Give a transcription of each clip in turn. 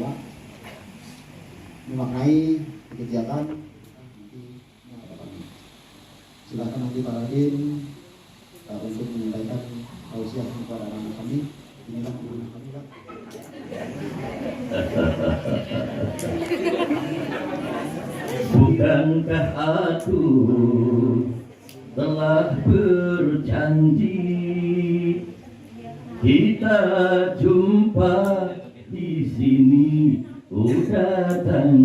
bahwa memaknai kegiatan silakan nanti Pak Raden untuk menyampaikan tausiah kepada anak kami. Inilah guru kami Pak. Bukankah aku telah berjanji kita jumpa di sini, ku datang.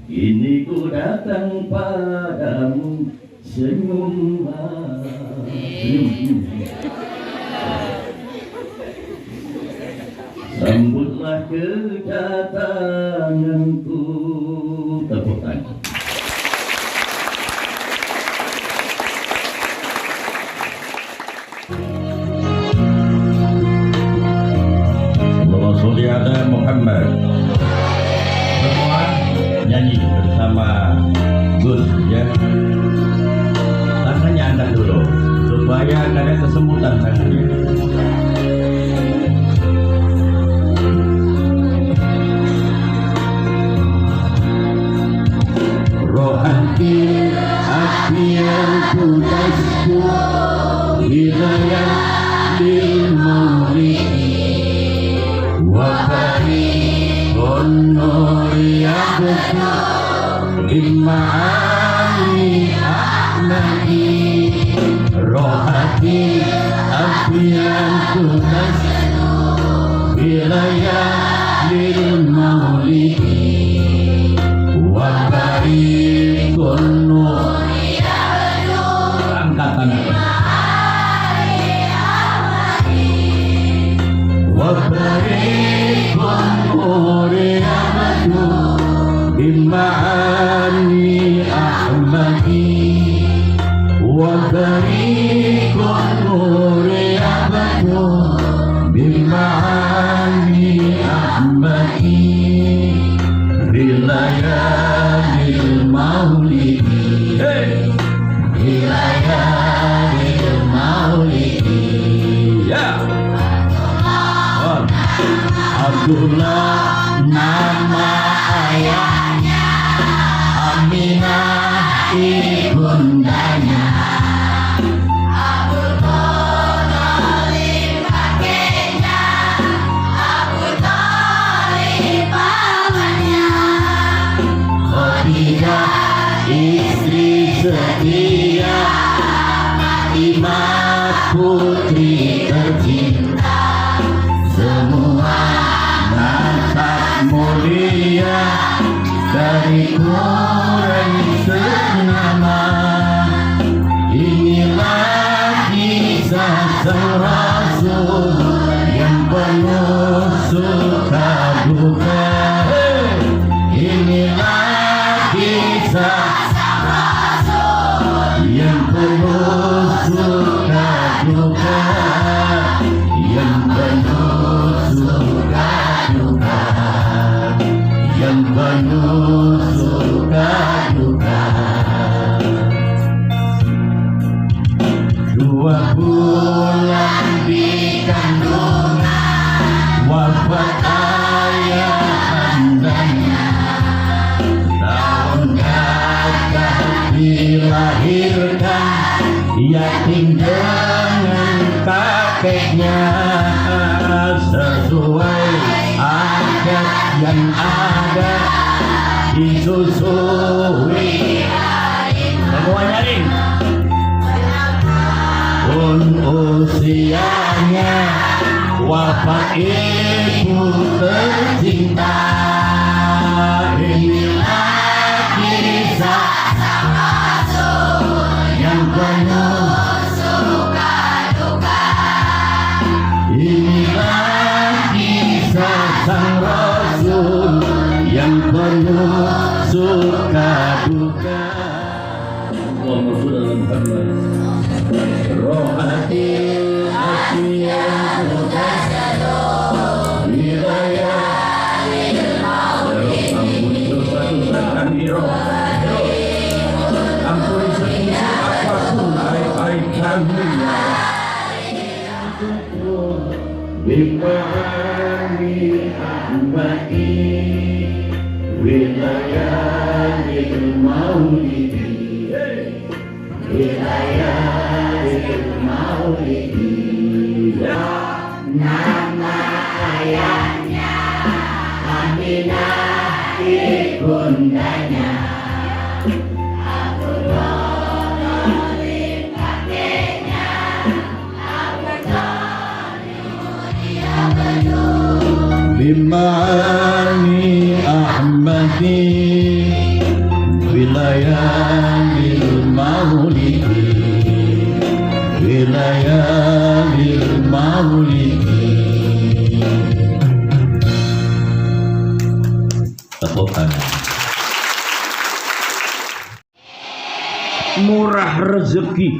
Kini ku datang padamu, senyumlah. Sambutlah kedatanganku. Tepuk tangan. Allahumma sholli ala Muhammad. Semua nyanyi bersama Gus ya. Tangannya angkat dulu supaya ada kesemutan tangannya. Rohani api yang kudasku wilayah ilmu wakari honori abdu imani ahmadi. Rohani api yang kudasku wilayah ilmu wakari honori abdu angkat tangan. Imani Ahmadi wa bariqun nuri abadu bimani Ahmadi bilayalil maulidi bilayalil maulidi ya Abdullah nama ayahnya, Aminah ibundanya, Abu Thalib kakeknya, Abu Thalib pamannya, Khadijah istri setia, Fatimah putri tercinta. Semua nasab mulia dari Quraisy senama. Inilah kisah sang Rasul yang penuh suka duka. Inilah kisah sang Rasul yang penuh suka duka, yang penuh suka duka, yang penuh suka duka. 2 bulan di kandungan wafat ayah handanya. Tahun kakak dilahirkan yatim dengan kakeknya. Sesuai adat yang ada disusui semuanya nih. Pun usianya wafat ibu tercinta. Inilah kisah sang Rasul yang penuh suka duka. Inilah kisah sang Rasul yang penuh suka duka. Allahumma sholli ala Muhammad. Rohati hati yang terjadi wilayah ilmu ampuni dosa-dosa kami ampuni setiap apapun aib-aib kami ya Bimani Bima'ani Ahmadi Wilayahil maulidi Wilayahil maulidi. Tepuk tangan. Murah rezeki,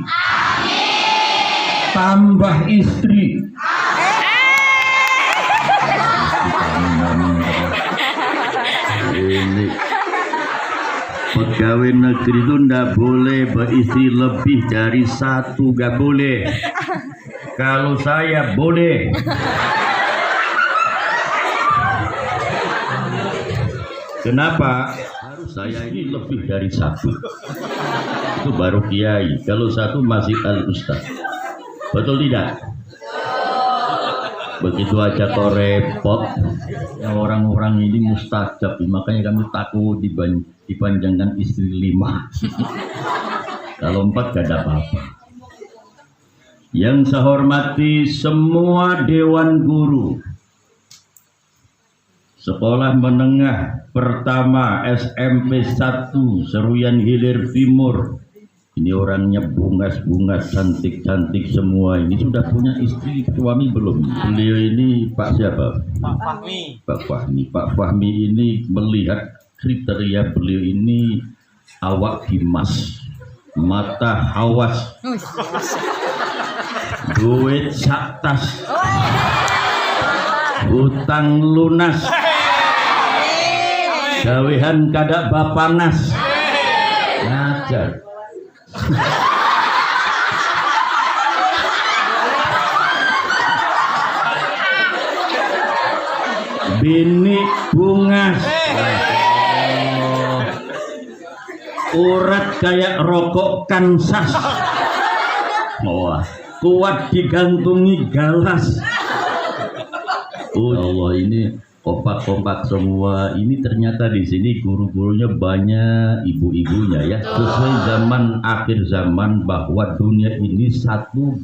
tambah istri. Ini pegawai negeri itu ndak boleh beristri lebih dari satu, gak boleh. Kalau saya boleh. Kenapa? Harus saya ini lebih dari satu. Itu baru kiai. Kalau satu masih al-ustaz. Betul tidak? Begitu aja kok repot. Ya, orang-orang ini mustajab, makanya kami takut dipanjangkan istri 5. Kalau 4 gak ada apa-apa. Yang saya hormati semua dewan guru Sekolah Menengah Pertama SMP 1 Seruyan Hilir Timur. Ini orangnya bungas-bungas, cantik-cantik semua. Ini sudah punya istri, suami belum? Beliau ini Pak siapa? Pak Fahmi. Pak Fahmi. Pak Fahmi ini melihat kriteria beliau ini awak bimas, mata hawas, duit saktas, hutang lunas, gawehan kada bapanas. Ngajar. Bini bungas, urat kayak rokok Kansas. Wah, kuat digantungi galas. Oh Allah, ini kompak-kompak semua. Ini ternyata di sini guru-gurunya banyak ibu-ibunya ya. Sesuai zaman akhir zaman bahwa dunia ini 1:50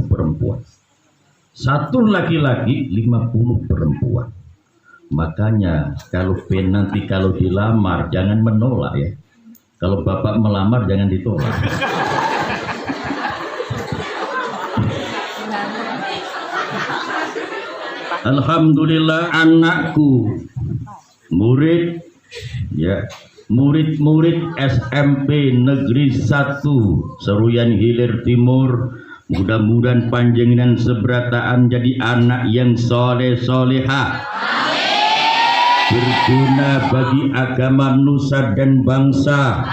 perempuan. 1 laki-laki 50 perempuan. Makanya kalau nanti kalau dilamar jangan menolak ya. Kalau bapak melamar jangan ditolak. Alhamdulillah anakku murid ya, murid-murid SMP Negeri 1 Seruyan Hilir Timur, mudah-mudahan panjenengan seberataan jadi anak yang soleh soleha, berguna bagi agama nusa dan bangsa,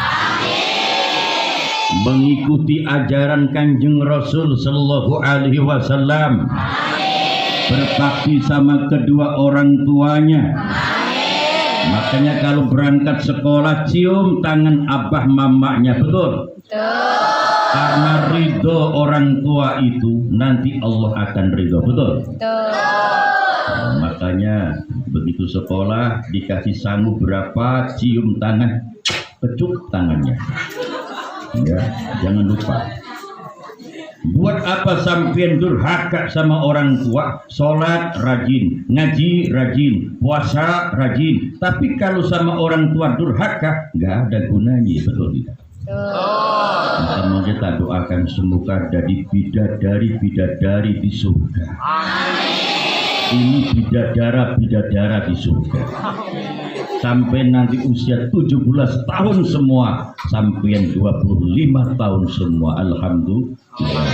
mengikuti ajaran Kanjeng Rasul Sallallahu Alaihi Wasallam, berbakti sama kedua orang tuanya. Makanya kalau berangkat sekolah cium tangan abah mamanya, betul? Karena ridho orang tua itu nanti Allah akan ridho, betul? Nah, makanya begitu sekolah dikasih sangu berapa, cium tangan, kecup tangannya. Ya, jangan lupa. Buat apa sampean durhaka sama orang tua? Sholat rajin, ngaji rajin, puasa rajin. Tapi kalau sama orang tua durhaka, nggak ada gunanya, betul tidak? Maka mau kita doakan semoga jadi bidadari di surga. Ini bidadara di surga. Sampai nanti usia 17 tahun semua, sampai 25 tahun semua, alhamdulillah.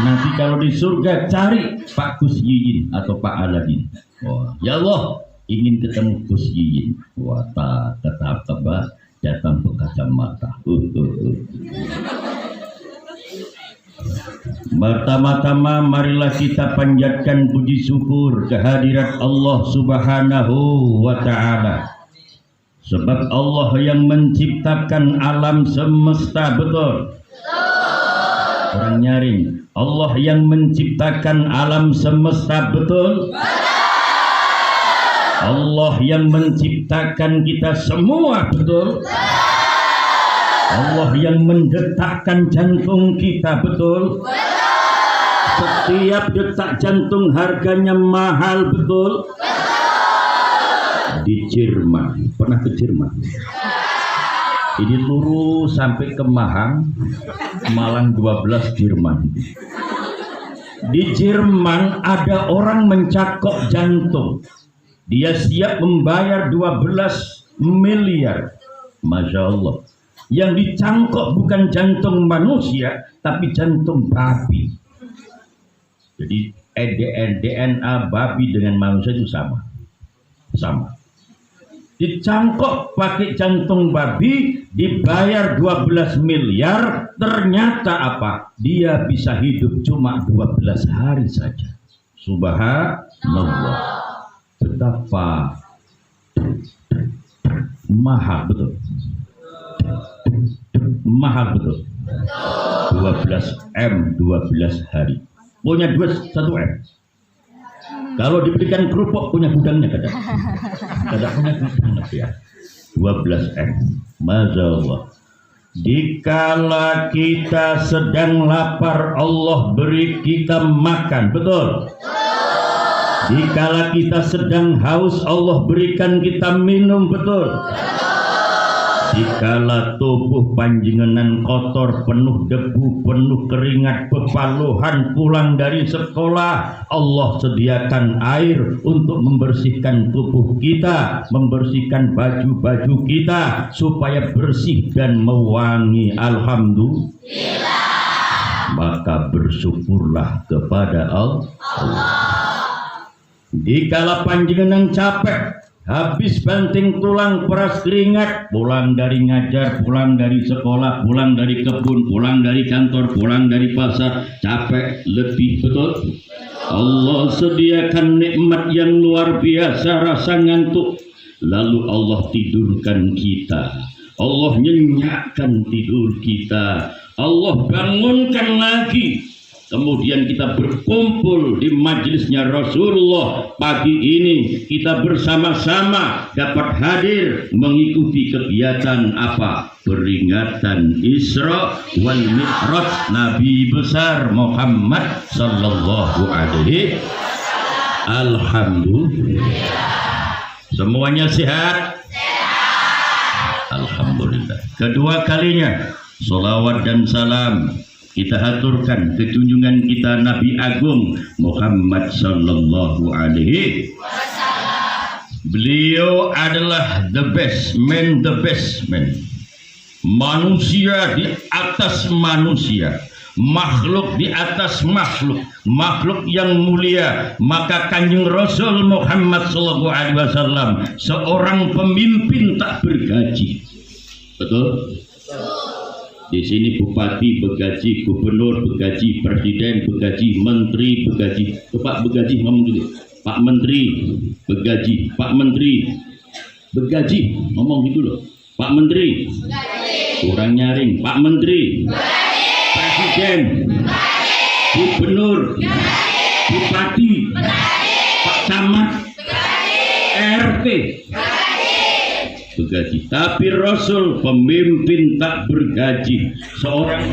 Nanti kalau di surga cari Pak Gus Yiyin atau Pak Aladin. Oh, ya Allah, ingin ketemu Gus Yiyin. Wah, tetap datang ke kacamata. Pertama-tama marilah kita panjatkan puji syukur kehadirat Allah Subhanahu wa Ta'ala. Sebab Allah yang menciptakan alam semesta, betul? Orang nyaring. Allah yang menciptakan alam semesta, betul? Allah yang menciptakan kita semua, betul? Allah yang mendetakkan jantung kita, betul? Setiap detak jantung harganya mahal, betul? Di Jerman, pernah ke Jerman? Ini lurus sampai ke Malang 12 Jerman. Di Jerman ada orang mencakok jantung. Dia siap membayar 12 miliar. Masya Allah. Yang dicangkok bukan jantung manusia, tapi jantung babi. Jadi DNA babi dengan manusia itu sama. Dicangkok pakai jantung babi, dibayar 12 miliar, ternyata apa? Dia bisa hidup cuma 12 hari saja. Subhanallah. Betapa mahal, betul? Mahal, betul? 12 M 12 hari. Punya duit 1 M. Kalau diberikan kerupuk punya gudangnya kadang punya gudang ya. 12 M. Masya Allah. Dikala kita sedang lapar, Allah beri kita makan, betul? Dikala kita sedang haus, Allah berikan kita minum, betul? Dikala tubuh panjenengan kotor, penuh debu, penuh keringat, pepaluhan, pulang dari sekolah, Allah sediakan air untuk membersihkan tubuh kita, membersihkan baju-baju kita supaya bersih dan mewangi. Alhamdulillah. Maka bersyukurlah kepada Allah. Dikala panjenengan capek, habis banting tulang, peras keringat, pulang dari ngajar, pulang dari sekolah, pulang dari kebun, pulang dari kantor, pulang dari pasar, capek lebih, betul? Allah sediakan nikmat yang luar biasa, rasa ngantuk, lalu Allah tidurkan kita, Allah nyenyakkan tidur kita, Allah bangunkan lagi. Kemudian kita berkumpul di majelisnya Rasulullah. Pagi ini kita bersama-sama dapat hadir mengikuti kegiatan apa? Peringatan Isra wal Mi'raj Nabi besar Muhammad sallallahu alaihi wasallam. Alhamdulillah. Semuanya sehat? Alhamdulillah. Kedua kalinya salawat dan salam kita haturkan ke junjungan kita Nabi Agung Muhammad sallallahu alaihi wasallam. Beliau adalah the best man. Manusia di atas manusia, makhluk di atas makhluk, makhluk yang mulia. Maka Kanjeng Rasul Muhammad sallallahu alaihi wasallam seorang pemimpin tak bergaji. Betul? Di sini bupati bergaji, gubernur bergaji, presiden bergaji, menteri bergaji. Pak bergaji ngomong dulu. Pak Menteri bergaji, Pak Menteri bergaji, ngomong gitu loh. Pak Menteri kurang nyaring. Pak Menteri, presiden, gubernur, bupati, Pak Camat, RT bergaji. Tapi Rasul pemimpin tak bergaji. Seorang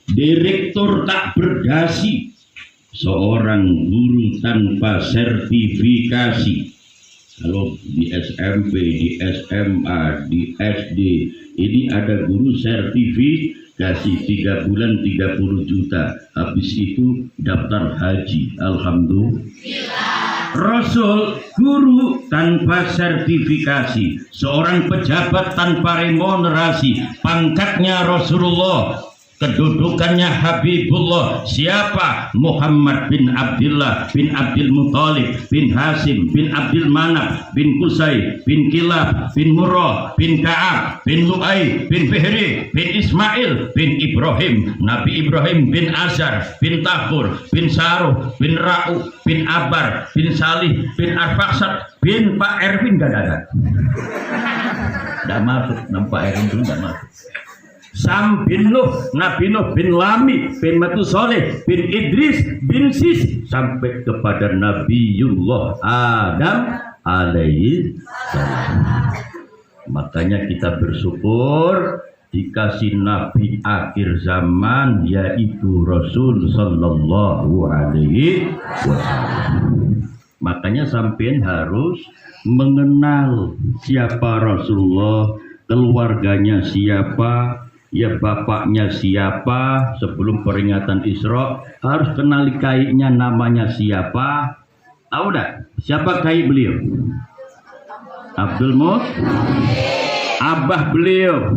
direktur tak bergaji. Seorang guru tanpa sertifikasi. Kalau di SMP, di SMA, di SD, ini ada guru sertifikasi 3 bulan 30 juta. Habis itu daftar haji. Alhamdulillah. Rasul guru tanpa sertifikasi, seorang pejabat tanpa remunerasi, pangkatnya Rasulullah, kedudukannya Habibullah. Siapa? Muhammad bin Abdullah bin Abdul Muthalib bin Hasim bin Abdul Manaf bin Qusay bin Kilab bin Murrah bin Ka'ab bin Lu'ay bin Fihri bin Ismail bin Ibrahim. Nabi Ibrahim bin Azar bin Tahur bin Saruh bin Ra'u bin Abar bin Salih bin Arfaksat bin Pak Erwin. Gak ada. Tidak masuk. Nampak Erwin dulu tidak masuk. Sam bin Nuh, Nabi Nuh bin Lami bin Matusoleh bin Idris bin Sis sampai kepada Nabiullah Adam alaihi salam. Makanya kita bersyukur dikasih Nabi akhir zaman, yaitu Rasul sallallahu alaihi wasallam. Makanya sampean harus mengenal siapa Rasulullah, keluarganya siapa, ya bapaknya siapa. Sebelum peringatan Isra harus kenali kaiknya, namanya siapa. Tahu dah siapa kai beliau? Abdul Muthalib. Abah beliau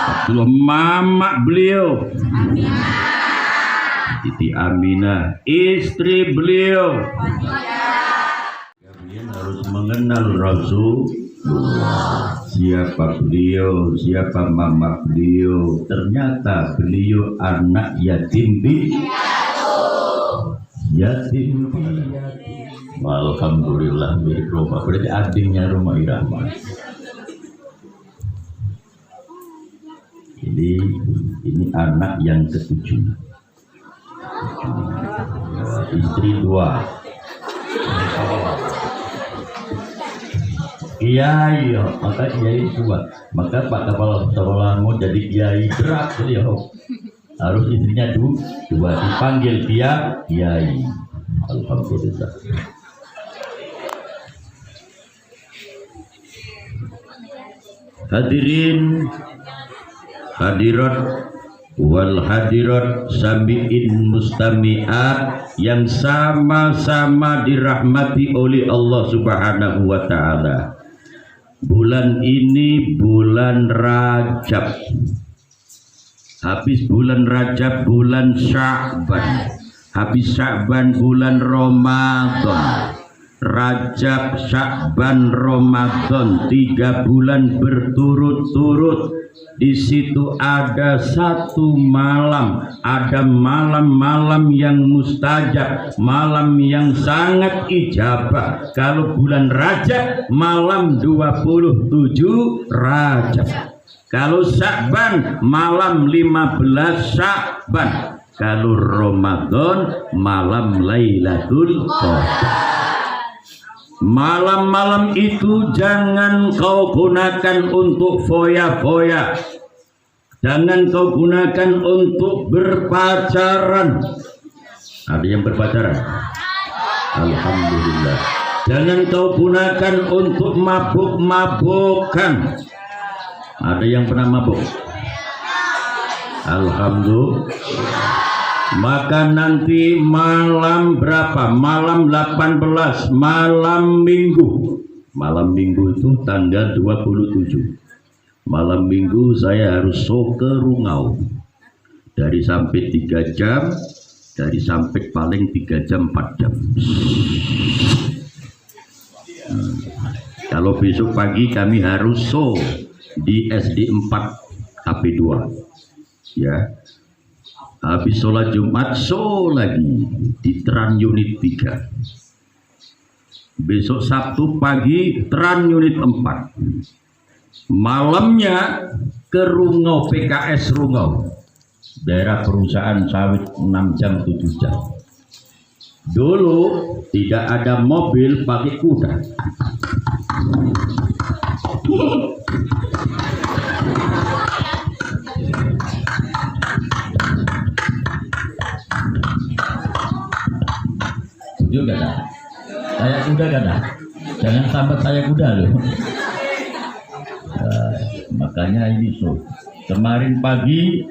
Abdullah. Mama beliau Siti Aminah. Istri beliau. Kalian harus mengenal Rasul. Siapa beliau, siapa mama beliau. Ternyata beliau anak yatim piatu. Yatim piatu. Alhamdulillah milik Roma. Berarti adiknya Roma Irama. Ini anak yang ketujuh. Istri 2. Kiai, maka kiai 2. Maka Pak Kepala Sekolah mau jadi kiai berat beliau. Harus istrinya 2. Dipanggil dia kiai. Alhamdulillah. Hadirin hadirat wal hadirat sami'in mustami'at yang sama-sama dirahmati oleh Allah Subhanahu wa taala. Bulan ini bulan Rajab. Habis bulan Rajab bulan Sya'ban. Habis Sya'ban bulan Ramadan. Rajab, Sya'ban, Ramadan, 3 bulan berturut-turut. Di situ ada satu malam, ada malam-malam yang mustajab, malam yang sangat ijabah. Kalau bulan Rajab malam 27 Rajab. Kalau Sya'ban malam 15 Sya'ban. Kalau Ramadan malam Lailatul Qadar. Malam-malam itu jangan kau gunakan untuk foya-foya. Jangan kau gunakan untuk berpacaran. Ada yang berpacaran? Alhamdulillah. Jangan kau gunakan untuk mabuk-mabukan. Ada yang pernah mabuk? Alhamdulillah. Maka nanti malam berapa? Malam 18, malam Minggu. Malam Minggu itu tanggal 27. Malam Minggu saya harus ke Rungau. Dari sampai 3 jam, dari sampai paling 3 jam 4 jam. Kalau besok pagi kami harus di SD 4 KP 2. Ya. Habis sholat Jumat lagi di Tran Unit 3. Besok Sabtu pagi Tran Unit 4. Malamnya ke Rungau, PKS Rungau, daerah perusahaan sawit 6 jam 7 jam. Dulu tidak ada mobil, pakai kuda. Juga dah. Saya kuda kan dah. Jangan sambat saya kuda loh. Makanya ini kemarin pagi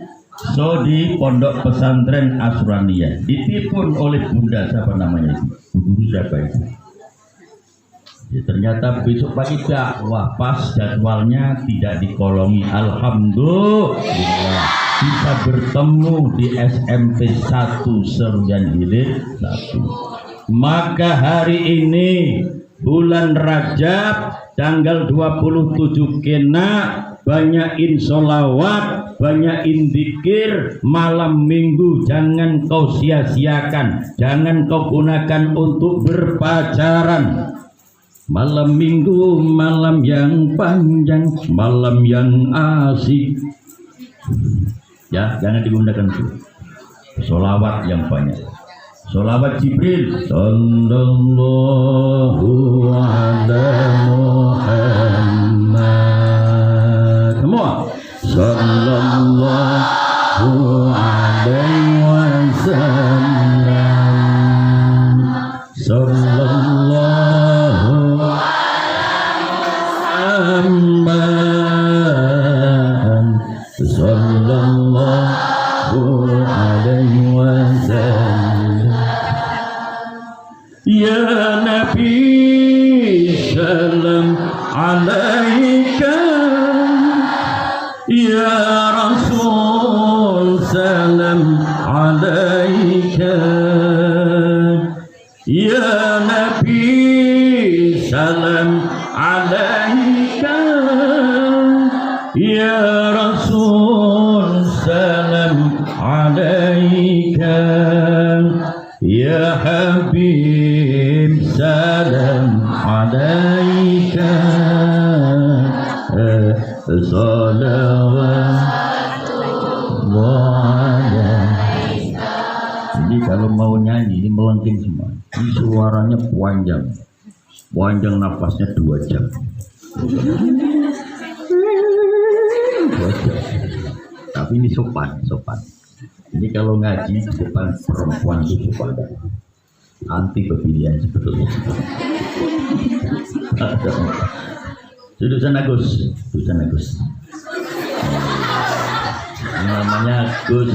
di Pondok Pesantren Asrania ditipun oleh Bunda siapa namanya itu? Guru siapa itu? Ya, ternyata besok pagi dakwah pas jadwalnya tidak dikolongi. Alhamdulillah. bisa bertemu di SMP 1 Seruyan Hilir 1. Maka hari ini bulan Rajab tanggal 27 kena banyakin sholawat, banyakin zikir. Malam minggu jangan kau sia-siakan, jangan kau gunakan untuk berpacaran. Malam minggu malam yang panjang, malam yang asik. Ya, jangan digunakan itu. Sholawat yang banyak. Sholawat Jibril. Sallallahu ala Muhammad. Semua. Sallallahu alaihi wasallam. Sallallahu Muhammad. Sallallahu alaihi wasallam. Ya Nabi salam alaika, ya Rasul salam alaika, ya Nabi salam alaika, ya Rasul salam alaika, ya Habib salam alaika, Jadi kalau mau nyanyi ini melengking semua. Ini suaranya panjang, panjang nafasnya 2 jam. 2 jam. Tapi ini sopan. Ini kalau ngaji depan perempuan itu sopan. Anti pemilihan sebetulnya. Jurusan Agus. Ini namanya Gus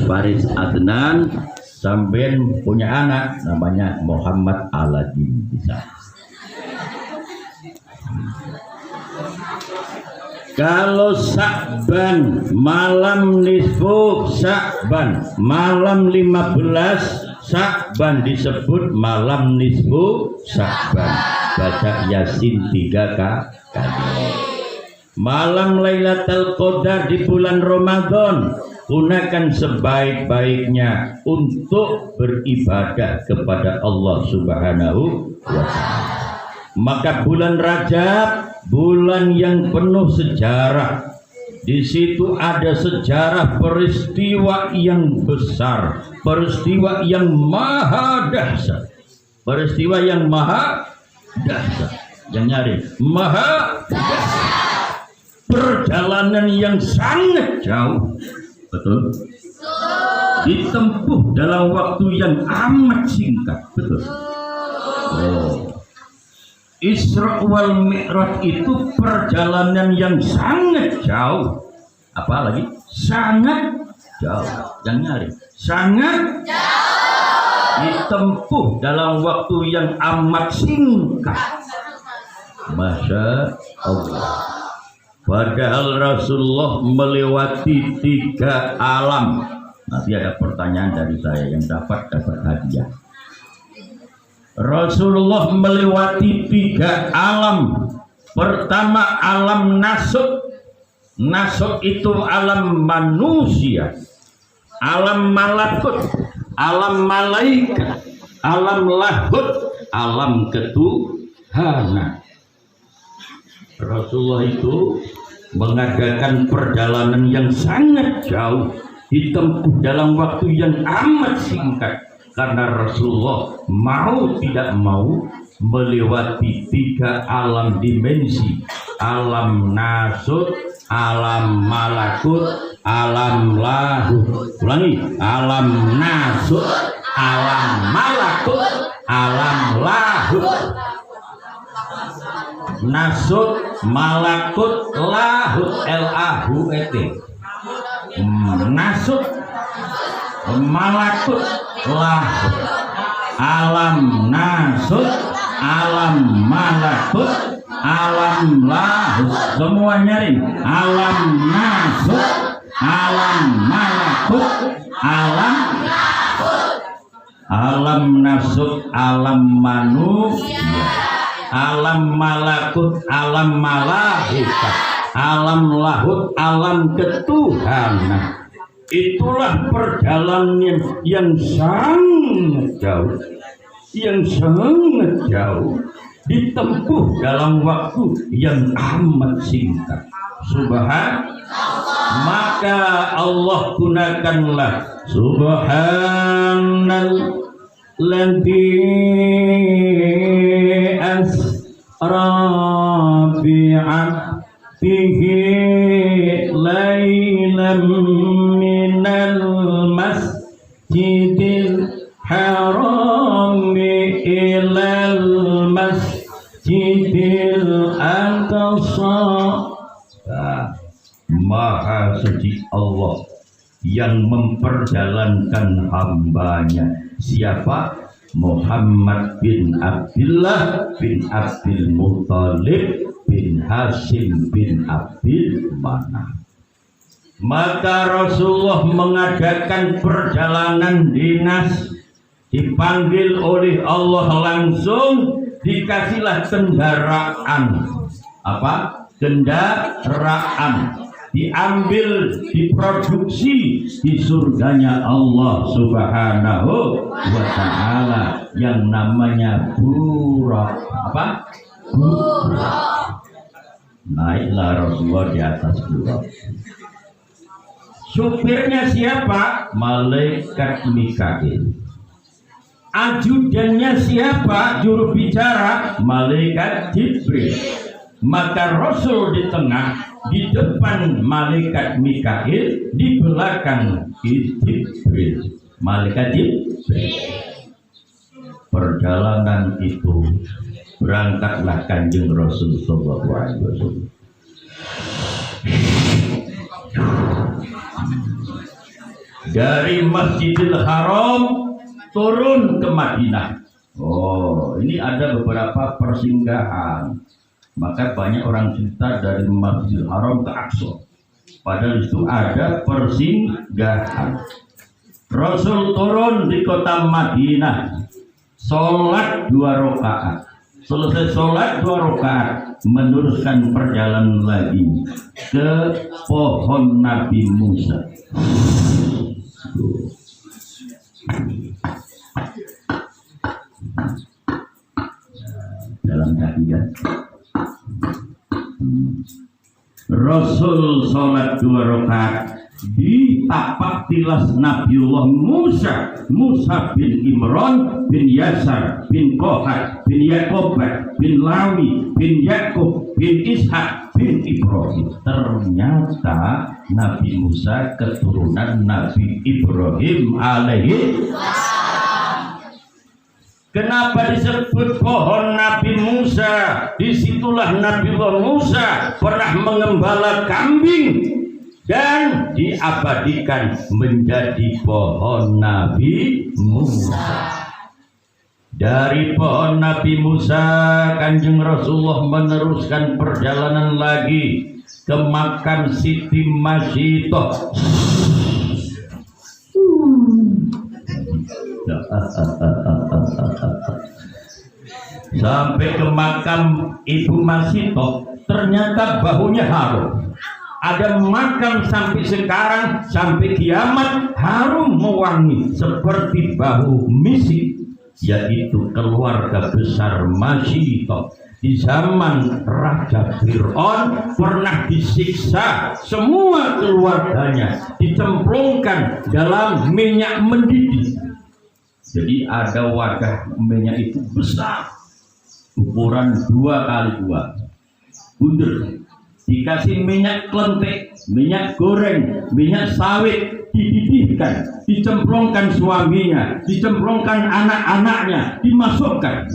Faris Adnan. Sampean punya anak namanya Muhammad Aladin bisa. Kalau Sya'ban malam nisfu Sya'ban, malam 15 Sya'ban disebut malam nisfu Sya'ban. Baca Yasin 3 kali. Malam Lailatul Qadar di bulan Ramadan gunakan sebaik-baiknya untuk beribadah kepada Allah Subhanahu wa ta'ala. Maka bulan Rajab bulan yang penuh sejarah. Di situ ada sejarah peristiwa yang besar, peristiwa yang maha dahsyat, peristiwa yang maha dahsyat. Yang nyari maha dahsyat. Perjalanan yang sangat jauh, betul? Ditempuh dalam waktu yang amat singkat, betul? Oh. Isra wal Mi'raj itu perjalanan yang sangat jauh. Apa lagi? Sangat jauh. Yang nyari. Sangat jauh. Ditempuh dalam waktu yang amat singkat. Masya Allah. Padahal Rasulullah melewati 3 alam. Nanti ada pertanyaan dari saya yang dapat hadiah. Rasulullah melewati 3 alam. Pertama alam nasuk. Nasuk itu alam manusia, alam malakut, alam malaikat, alam lahut, alam ketuhanan. Rasulullah itu mengadakan perjalanan yang sangat jauh, ditempuh dalam waktu yang amat singkat. Karena Rasulullah mau tidak mau melewati 3 alam dimensi. Alam nasut, alam malakut, alam lahut. Ulangi. Alam nasut, alam malakut, alam lahut. Nasut, malakut, lahut. L-A-H-U-E-T. Nasut, malakut, lahut. Alam nasut, alam malakut, alam lahut, semua nyaring, alam nasut, alam malakut, alam nasut, alam manusia, alam malakut, alam malaikat, alam lahut, alam ketuhanan. Itulah perjalanan yang sangat jauh, ditempuh dalam waktu yang amat singkat. Maka Allah gunakanlah subhanalladzi asra bi'abdihi lailan minal masjidil harami ilal masjidil aqsa. Maha suci Allah yang memperjalankan hambanya. Siapa? Muhammad bin Abdullah bin Abdul Muthalib bin Hashim bin Abdul Manaf. Maka Rasulullah mengadakan perjalanan dinas, dipanggil oleh Allah langsung, dikasihlah kendaraan. Apa? Kendaraan diambil, diproduksi di surganya Allah Subhanahu wa ta'ala yang namanya Buraq. Apa? Buraq. Naiklah Rasulullah di atas Buraq. Supirnya siapa? Malaikat Mikail. Ajudannya siapa? Juru bicara Malaikat Jibril. Maka Rasul di tengah, di depan Malaikat Mikail, di belakang Jibril. Malaikat Jibril. Perjalanan itu berangkatlah Kanjeng Rasul sallallahu alaihi wasallam. Dari Masjidil Haram turun ke Madinah. Oh, ini ada beberapa persinggahan. Maka banyak orang cerita dari Masjidil Haram ke Aqsa. Padahal itu ada persinggahan. Rasul turun di kota Madinah, sholat 2 rakaat. Selesai sholat 2 rakaat, meneruskan perjalanan lagi ke pohon Nabi Musa. Dalam kaki kan? Rasul sholat 2 rakaat di tapak tilas Nabiullah Musa bin Imran bin Yasar bin Kohat bin Yakobat bin Lawi bin Yakub bin Ishak bin Ibrahim. Ternyata Nabi Musa keturunan Nabi Ibrahim alaihi. Kenapa disebut pohon Nabi Musa? Disitulah Nabi Musa pernah mengembala kambing dan diabadikan menjadi pohon Nabi Musa. Dari pohon Nabi Musa, Kanjeng Rasulullah meneruskan perjalanan lagi ke makam Siti Masyitoh. Sampai ke makam Ibu Masyitoh, ternyata baunya harum. Ada makam sampai sekarang, sampai kiamat, harum mewangi seperti bau misik, yaitu keluarga besar Masyitoh. Di zaman Raja Fir'aun pernah disiksa, semua keluarganya dicemplungkan dalam minyak mendidih. Jadi ada wadah minyak itu besar, ukuran 2x2, bunder. Dikasih minyak kelentek, minyak goreng, minyak sawit, dididihkan, dicemplungkan suaminya, dicemplungkan anak-anaknya, dimasukkan.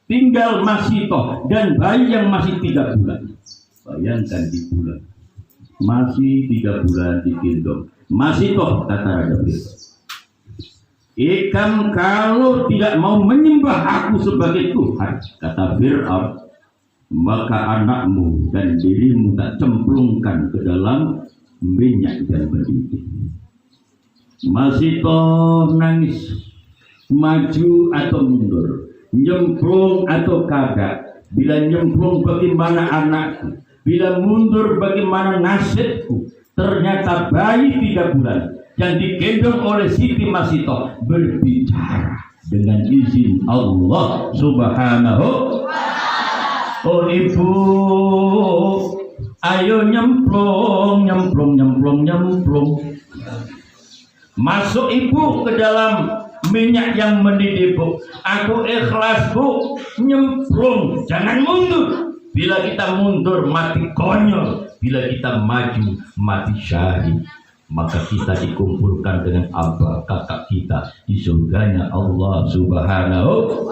Tinggal Masyitoh dan bayi yang masih 3 bulan. Bayangkan di bulan, masih 3 bulan digendong. Masyitoh, kata Raja Fir'aun, "Ikam kalau tidak mau menyembah aku sebagai Tuhan," kata Fir'aun, maka anakmu dan dirimu tak cemplungkan ke dalam minyak dan mendidih. Masih toh nangis, maju atau mundur, nyemplung atau kagak. Bila nyemplung bagaimana anakku, bila mundur bagaimana nasibku. Ternyata bayi 3 bulan yang digendong oleh Siti Masito berbicara dengan izin Allah Subhanahu. Oh ibu, ayo nyemplung, nyemplung, nyemplung, nyemplung. Masuk ibu ke dalam minyak yang mendidih, Bu. Aku ikhlas, Bu. Nyemplung, jangan mundur. Bila kita mundur mati konyol, bila kita maju mati syahid. Maka kita dikumpulkan dengan abah kakak kita di surganya Allah Subhanahu.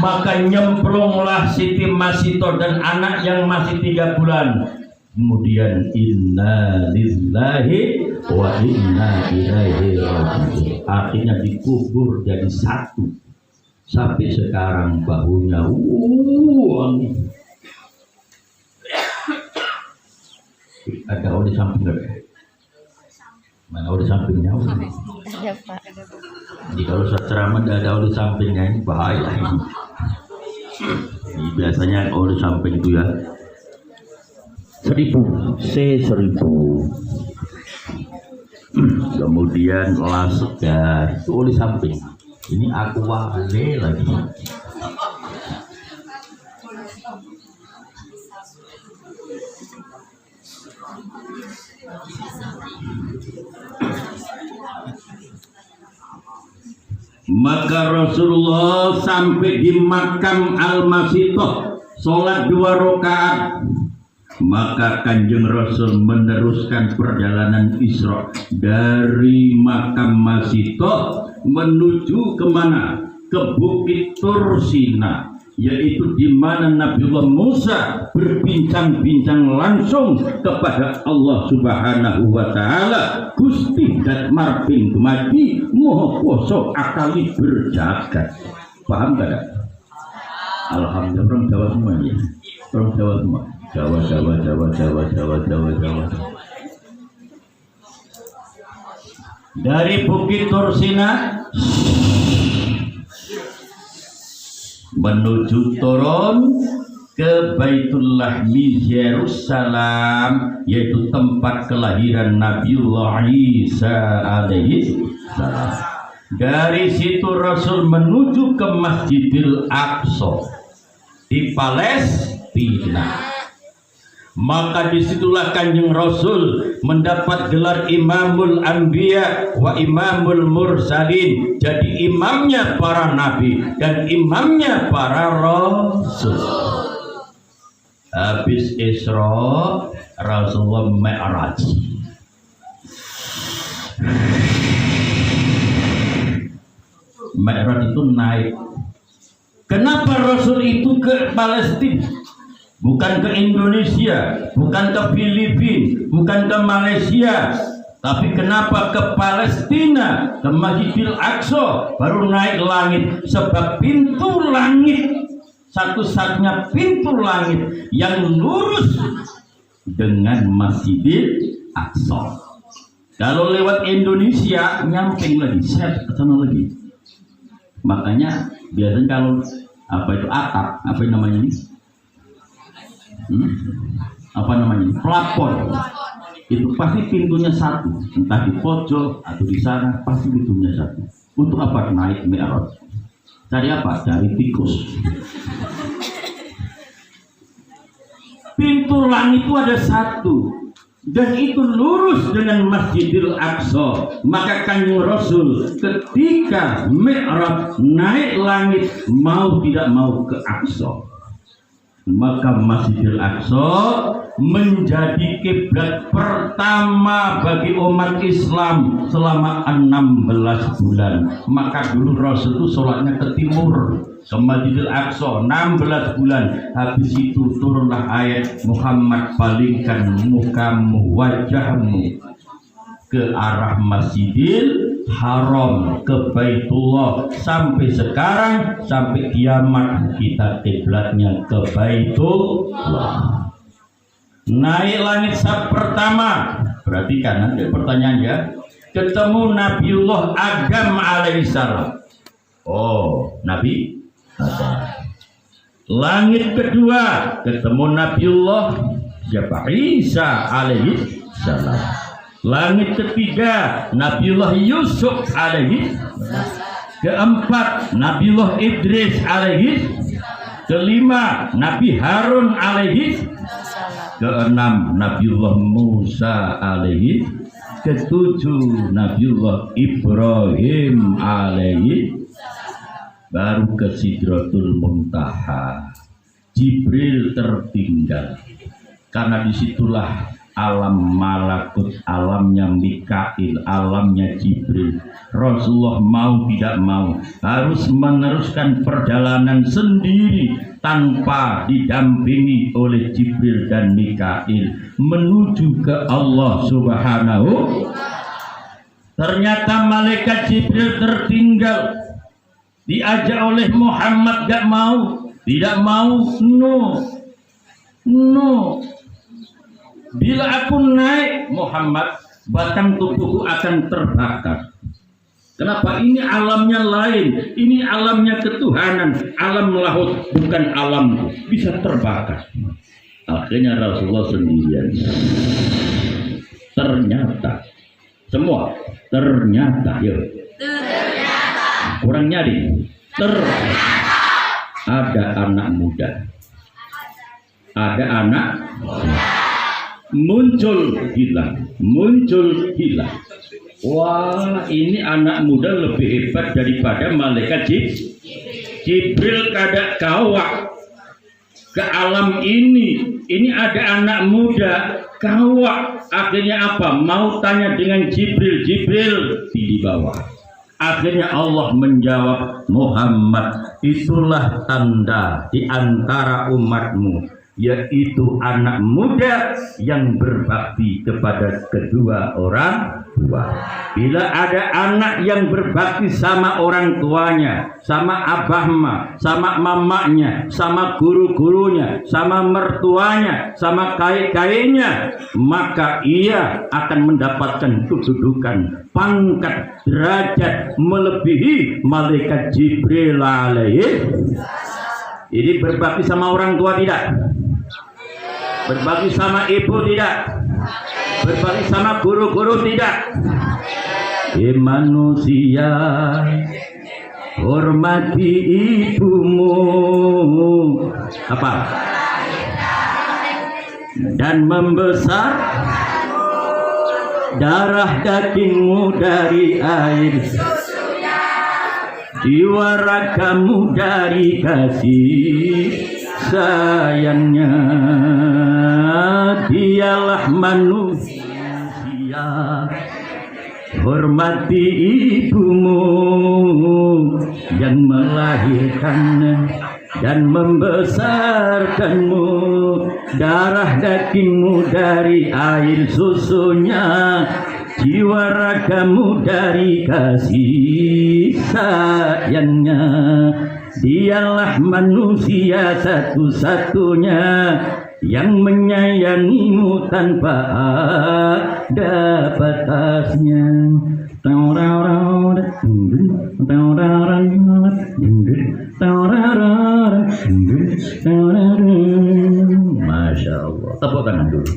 Maka nyemplunglah Siti Masito dan anak yang masih 3 bulan. Kemudian inna lillahi wa inna ilaihi raji'un. Akhirnya dikubur jadi satu. Sampai sekarang bahunya ada di samping ada. Mana di sampingnya? Ada Pak. Jadi kalau saya ceramah ada di sampingnya ini bahaya ini. Ini biasanya di samping itu ya 1000. Kemudian lasegar itu di samping. Ini aku wale lagi. Maka Rasulullah sampai di makam Al-Masitoh sholat 2 rakaat. Maka Kanjeng Rasul meneruskan perjalanan Isra dari makam Masitoh menuju kemana? Ke Bukit Tursina, yaitu di mana Nabiullah Musa berbincang-bincang langsung kepada Allah Subhanahu wa Ta'ala. Gusti dat marping kemati moho poso akali berjagat. Paham gak? Alhamdulillah orang Jawa semua ya. Orang Jawa semua. Jawa. Dari Bukit Tursina menuju turun ke Baitul Lahmi Yerusalem, yaitu tempat kelahiran Nabiullah Isa alaihi salam. Dari situ Rasul menuju ke Masjidil Aqsa di Palestina. Maka disitulah Kanjeng Rasul mendapat gelar Imamul Anbiya wa Imamul Mursalin. Jadi imamnya para nabi dan imamnya para rasul. Habis Isra, Rasulullah Mi'raj. Mi'raj itu naik. Kenapa Rasul itu ke Palestina? Bukan ke Indonesia, bukan ke Filipina, bukan ke Malaysia, tapi kenapa ke Palestina, ke Masjidil Aqsa, baru naik langit? Sebab pintu langit, satu-satunya pintu langit yang lurus dengan Masjidil Aqsa. Kalau lewat Indonesia, nyamping lagi, set ke sana lagi. Makanya biasanya kalau atap, apa namanya ini? Plafon itu pasti pintunya satu, entah di pojok atau di sana pasti pintunya satu. Untuk apa naik Mi'raj? Cari apa? Cari tikus. Pintu langit itu ada satu dan itu lurus dengan Masjidil Aqsa. Maka Kanjeng Rasul ketika Mi'raj naik langit mau tidak mau ke Aqsa. Maka Masjidil Aqsa menjadi kiblat pertama bagi umat Islam selama 16 bulan. Maka dulu Rasul itu sholatnya ke timur, ke Masjidil Aqsa 16 bulan. Habis itu turunlah ayat Muhammad, palingkan mukamu, wajahmu ke arah Masjidil Haram, ke Baitullah. Sampai sekarang, sampai kiamat kita kiblatnya ke Baitullah. Naik langit pertama, perhatikan ada pertanyaannya, ketemu Nabiullah Adam alaihissalam. Oh, Nabi Adam. Langit kedua ketemu Nabiullah siapa? Isa alaihissalam. Langit ketiga Nabiullah Yusuf alaihissalam. Keempat Nabiullah Idris alaihissalam. Kelima Nabi Harun alaihissalam. Keenam Nabiullah Musa alaihi. Ketujuh Nabiullah Ibrahim alaihi. Baru ke Sidratul Muntaha. Jibril tertinggal. Karena disitulah alam malakut, alamnya Mikail, alamnya Jibril. Rasulullah mau tidak mau harus meneruskan perjalanan sendiri tanpa didampingi oleh Jibril dan Mikail menuju ke Allah Subhanahu. Ternyata malaikat Jibril tertinggal, diajak oleh Muhammad gak mau, tidak mau, no. Bila aku naik Muhammad, batang tubuhku akan terbakar. Kenapa? Ini alamnya lain, ini alamnya ketuhanan, alam laut bukan alamku, bisa terbakar. Akhirnya Rasulullah sendirian. Ternyata semua ternyata, yuk. Kurang nyari. Ada anak muda. Ada anak muncul hilang. Wah, ini anak muda lebih hebat daripada malaikat Jibril. Kada kawak ke alam ini. Ini ada anak muda kawak. Akhirnya apa? Mau tanya dengan Jibril di bawah. Akhirnya Allah menjawab, Muhammad, itulah tanda di antara umatmu, yaitu anak muda yang berbakti kepada kedua orang tua. Bila ada anak yang berbakti sama orang tuanya, sama abahnya, sama mamanya, sama guru-gurunya, sama mertuanya, sama kai-kainya, maka ia akan mendapatkan kedudukan, pangkat, derajat melebihi malaikat Jibril alaihi. Ini berbakti sama orang tua tidak? Berbakti sama ibu tidak? Berbakti sama guru-guru tidak? Manusia, hormati ibumu. Apa? Dan membesar darah dagingmu dari air, jiwa ragamu dari kasih sayangnya. Dialah manusia, hormati ibumu yang melahirkan dan membesarkanmu. Darah dagingmu dari air susunya, jiwa ragamu dari kasih sayangnya. Dialah manusia satu-satunya yang menyayangimu tanpa ada batasnya. Masya Allah. Tepuk tangan dulu.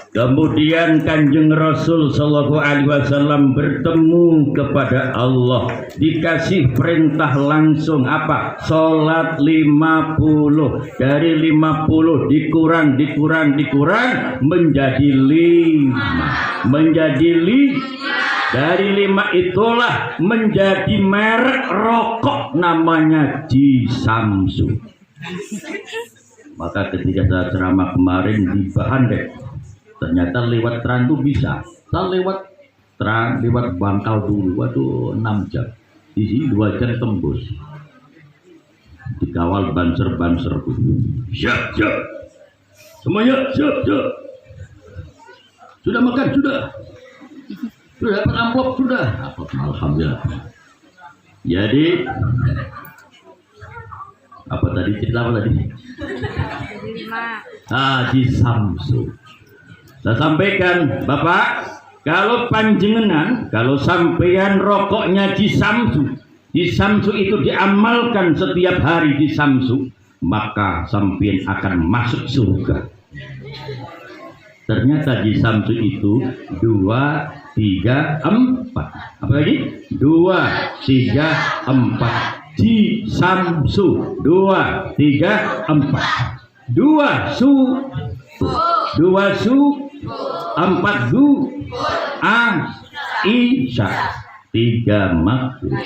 Kemudian Kanjeng Rasul Shallallahu Alaihi Wasallam bertemu kepada Allah, dikasih perintah langsung apa? Sholat 50. Dari 50 dikurang menjadi 5. Dari 5 itulah menjadi merek rokok namanya Jisamsu. Maka ketika saya ceramah kemarin di Bahandek, ternyata lewat Tran itu bisa. Saya lewat Tran, lewat Bangkal dulu, waduh 6 jam. Di sini 2 jam tembus. dikawal banser-banser. Siap, siap. Semuanya siap, siap. Sudah makan, sudah. Sudah dapat amplop, sudah. Alhamdulillah. Jadi apa tadi, cerita apa tadi? Haji Samsu. Saya sampaikan, Bapak, kalau panjenengan, kalau sampean rokoknya di Samsu itu diamalkan setiap hari di Samsu, maka sampean akan masuk surga. Ternyata di Samsu itu 2, 3, 4. Apa lagi? 2, 3, 4. Di Samsu 2, 3, 4. 2 su, 2 su, 4 du, Isya, 3 maghrib.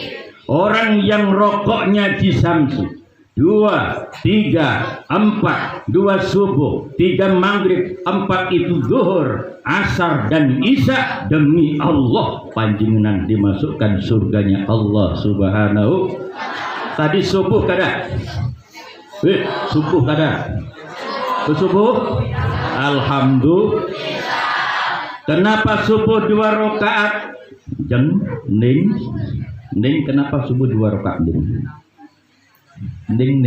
Orang yang rokoknya di Samsu 2, 3, 4, 2 subuh, 3 maghrib, 4 itu zuhur, asar dan isya, demi Allah panjenengan dimasukkan surganya Allah Subhanahu. Tadi subuh kada? Subuh kada? Subuh? Alhamdulillah. Kenapa subuh 2 rakaat? Ning, kenapa subuh 2 rakaat? Ning.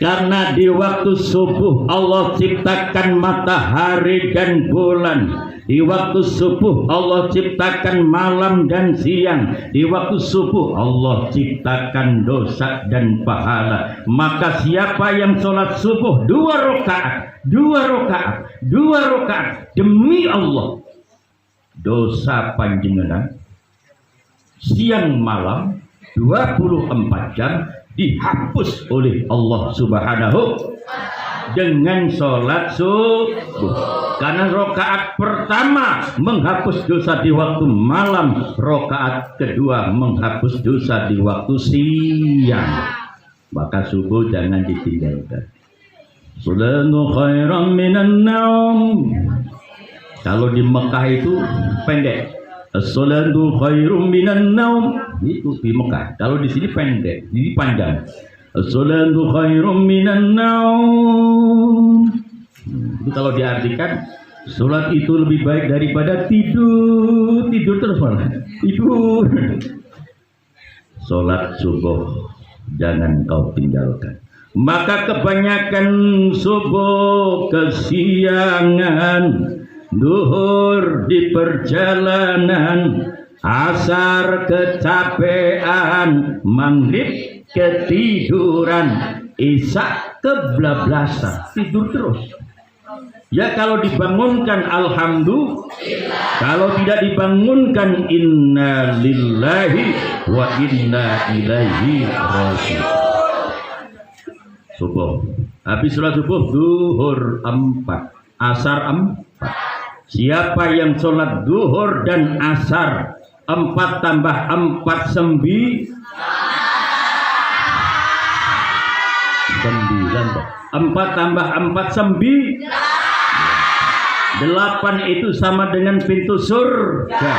Karena di waktu subuh Allah ciptakan matahari dan bulan. Di waktu subuh Allah ciptakan malam dan siang. Di waktu subuh Allah ciptakan dosa dan pahala. Maka siapa yang sholat subuh 2 rakaat demi Allah, dosa panjenengan siang malam 24 jam dihapus oleh Allah Subhanahu dengan sholat subuh. Karena rakaat pertama menghapus dosa di waktu malam, rakaat kedua menghapus dosa di waktu siang. Maka subuh jangan ditinggalkan. Salatu khairan minan naum. Kalau di Mekah itu pendek. As-salatu khairum minan naum, itu di Mekah. Kalau di sini pendek, ini panjang. As-salatu khairum minan naum. Itu kalau diartikan, sholat itu lebih baik daripada tidur terus malah tidur. Sholat subuh jangan kau tinggalkan. Maka kebanyakan subuh kesiangan, duhur di perjalanan, asar kecapean, maghrib ketiduran, isya kebablasan, tidur terus. Ya kalau dibangunkan alhamdulillah, kalau tidak dibangunkan inna lillahi wa inna ilaihi raji'un. Subuh, habis sholat subuh duhur 4, asar 4. Siapa yang sholat duhur dan asar 4 tambah 4 9, 4 tambah 4 9, 8 itu sama dengan pintu surga.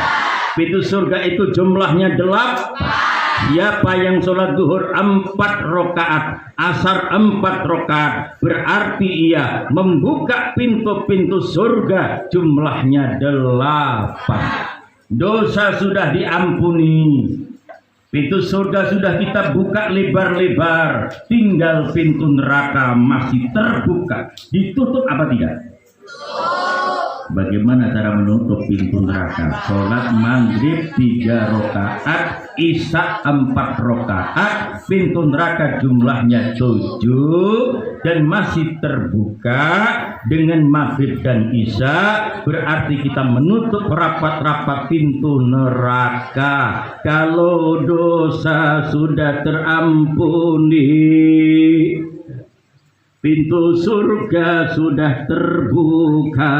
Pintu surga itu jumlahnya 8. Siapa yang sholat duhur 4 rakaat, asar 4 rakaat, berarti ia membuka pintu-pintu surga jumlahnya 8. Dosa sudah diampuni, pintu surga sudah kita buka lebar-lebar, tinggal pintu neraka masih terbuka. Ditutup apa tidak? Bagaimana cara menutup pintu neraka? Sholat maghrib 3 rakaat, isya 4 rakaat, pintu neraka jumlahnya 7 dan masih terbuka dengan maghrib dan isya, berarti kita menutup rapat-rapat pintu neraka. Kalau dosa sudah terampuni, pintu surga sudah terbuka,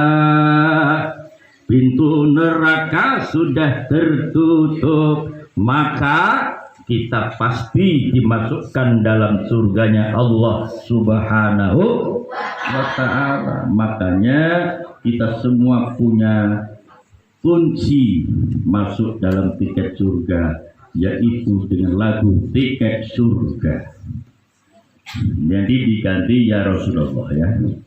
pintu neraka sudah tertutup, maka kita pasti dimasukkan dalam surganya Allah Subhanahu wa ta'ala. Makanya kita semua punya kunci masuk dalam tiket surga. yaitu dengan lagu Tiket Surga. Jadi diganti ya Rasulullah ya. Yo.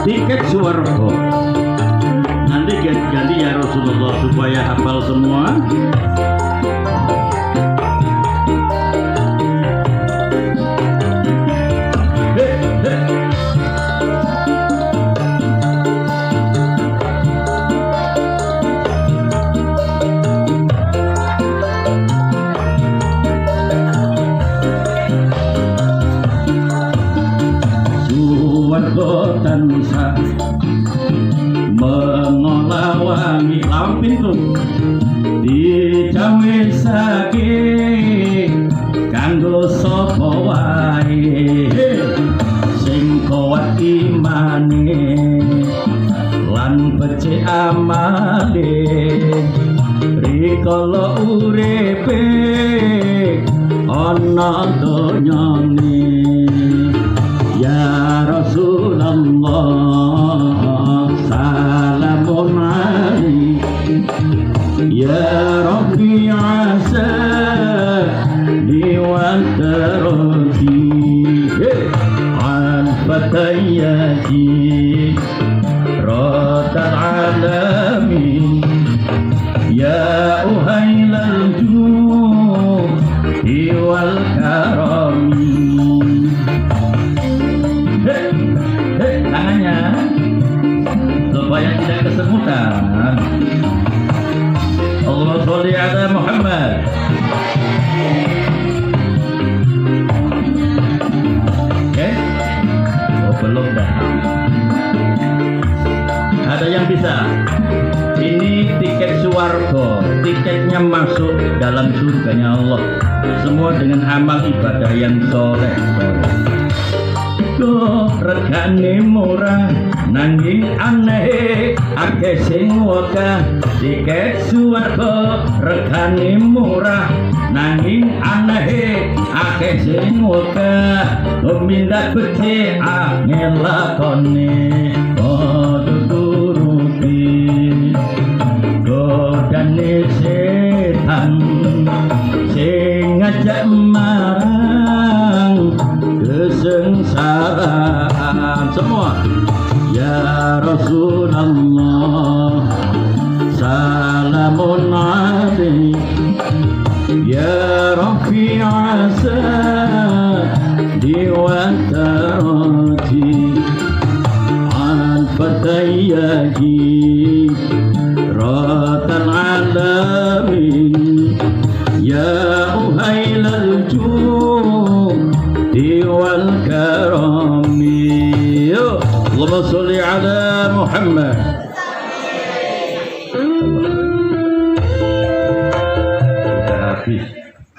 Tiket Suwargo. Nanti ganti ya Rasulullah supaya hafal semua. Tansah mengolawangi lampintu dicawisake kanggo sapa wae sing kuat imane lan becik amale rikala uripe ana donyane. Ya Rasulullah salamun alaik ya Rabbi asa liwal taroji an fatayati rotal alamin ya uhailal judi wal karami. Tangannya supaya tidak kesemutan. Allah sholli ala Muhammad. Oke? Oh belum dah. Ada yang bisa? Ini tiket Suwargo, tiketnya masuk dalam surganya Allah. Semua dengan amal ibadah yang soleh. Regane murah nanging aneh akeh sing wegah. Tiket Suwargo regane murah nanging aneh akeh sing wegah. Tumindak becik angel lakone padha turuti godane setan sing ngajak marang kesengsaraan. Semua ya Rasulullah salamun alaik ya Rabbi asa diwatarati an fatayyahi rotan alamin ya uhailal judi wal karami. Allahumma sholli ala Muhammad. Sudah habis,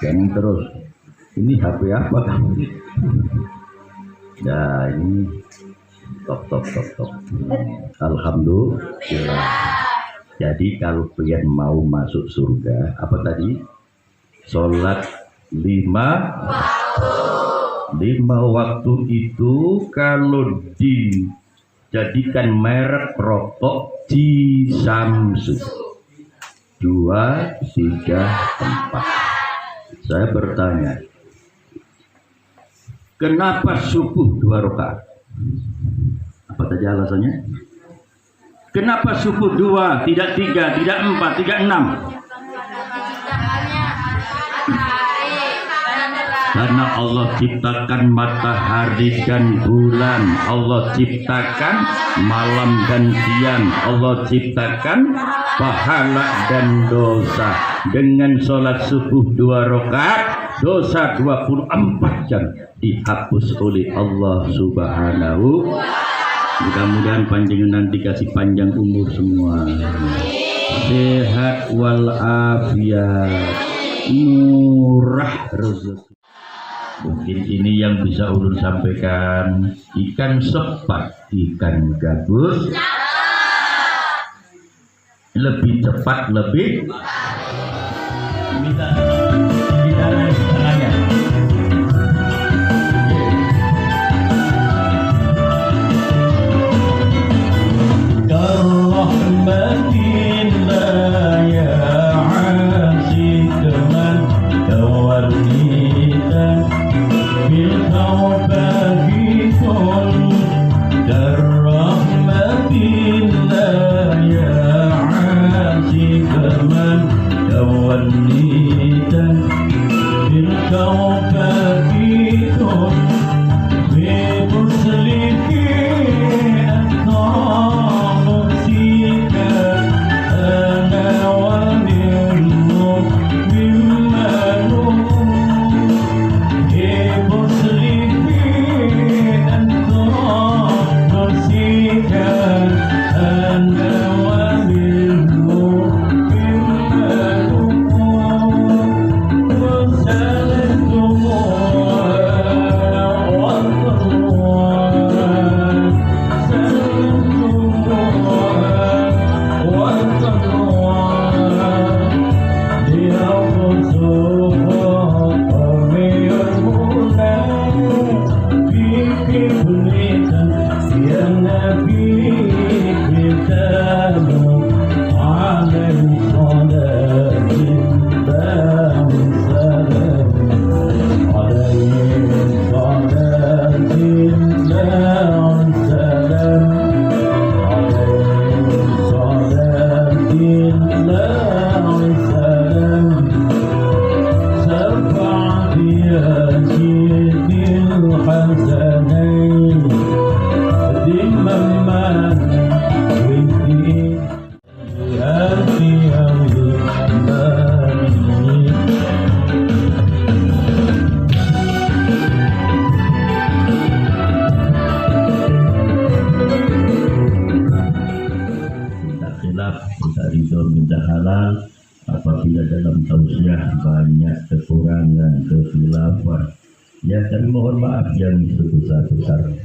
jangan terus. Ini HP apa kamu? Ya ini top. Alhamdulillah. Jadi kalau kalian mau masuk surga, apa tadi? Sholat 5 waktu itu kalau dijadikan merek rokok di Samsu 2, 3, 4. Saya bertanya, kenapa subuh 2 rakaat? Apa tadi alasannya? Kenapa subuh 2, tidak 3, tidak 4, tidak 6? Karena Allah ciptakan matahari dan bulan, Allah ciptakan malam dan siang, Allah ciptakan pahala dan dosa. Dengan sholat subuh 2 rakaat, dosa 24 jam dihapus oleh Allah Subhanahu. Mudah-mudahan panjenengan dikasih panjang umur semua, sehat walafiat, murah rezeki. Mungkin ini yang bisa ulun sampaikan. Ikan sepat, ikan gabus, lebih cepat, lebih bisa. khilaf, minta ridho, minta halal. Apabila dalam tausiah banyak kekurangan, kekhilafan, ya kami mohon maaf yang sebesar-besarnya.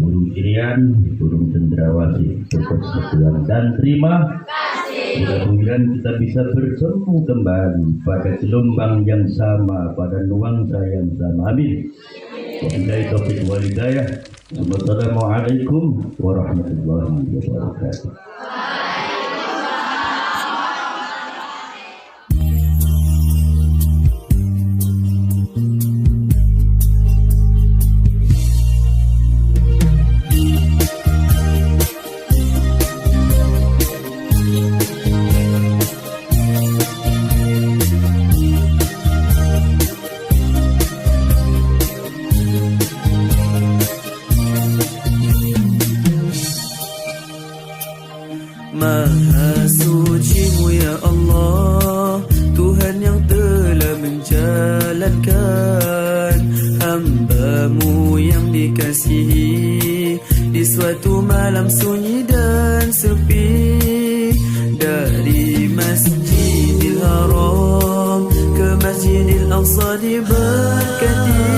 Burung kirian, burung cendrawasih, cukup sekian dan terima kasih. Mudah-mudahan kita bisa bertemu kembali pada gelombang yang sama, pada nuansa yang sama. Amin. Wabillahi taufiq wal hidayah. Wassalamualaikum warahmatullahi wabarakatuh. Maha suci-Mu ya Allah, Tuhan yang telah menjalankan hamba-Mu yang dikasihi di suatu malam sunyi dan sepi. Dari Masjidil Haram ke Masjidil Aqsa diberkati,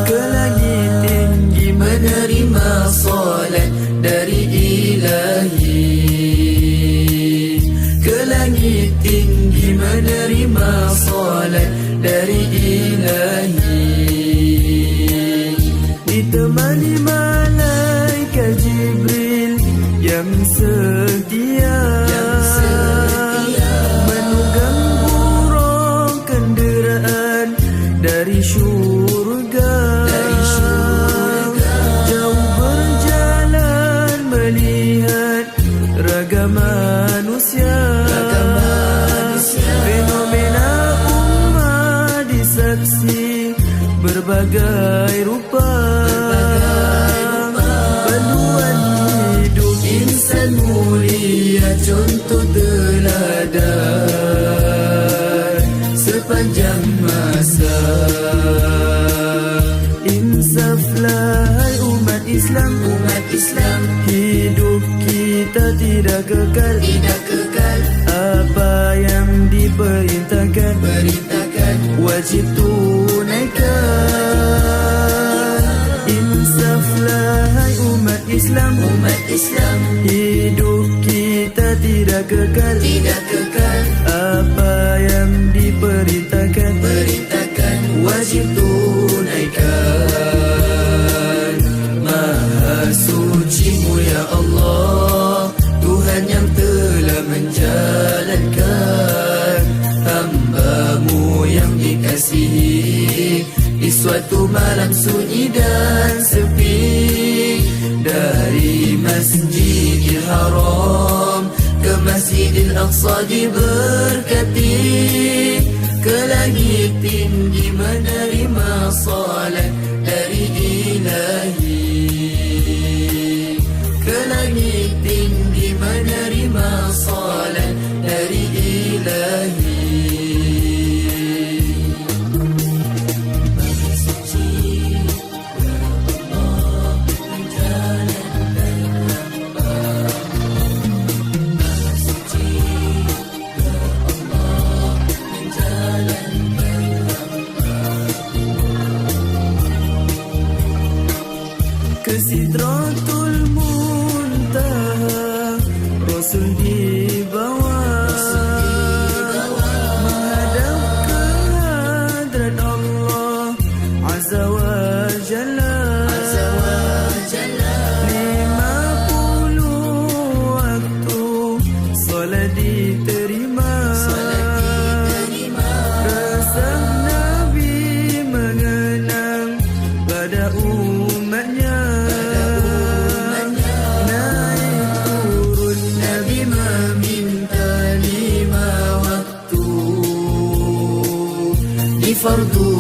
ke langit tinggi menerima salat dari Ilahi, ke langit tinggi menerima salat dari Ilahi, ditemani malaikat Jibril yang setia, menunggang burung kenderaan dari syurga, jauh berjalan melihat ragam manusia, fenomena umat disaksi berbagai rupa, panduan hidup insan mulia, contoh teladan sepanjang masa. Insaflah hai umat Islam, hidup kita tidak kekal, apa yang diperintahkan wajib tunaikan. Insaflah hai umat Islam, hidup kita tidak kekal, apa yang diperintahkan wajib tunaikan. Maha suci-Mu ya Allah, Tuhan yang telah menjalankan hamba-Mu yang dikasihi di suatu malam sunyi dan sepi. Dari Masjidil Haram ke Masjidil Aqsa diberkati, ke langit tinggi menerima salat dari Ilahi, ke langit tinggi menerima salat dari Ilahi. Ke Sidratul Muntaha Rasul dibawa, menghadap ke hadrat Allah Azza wa Jalla. 50 waktu salat diterima, resah Nabi mengenang pada umatnya. Naik turun Nabi meminta 5 waktu di fardu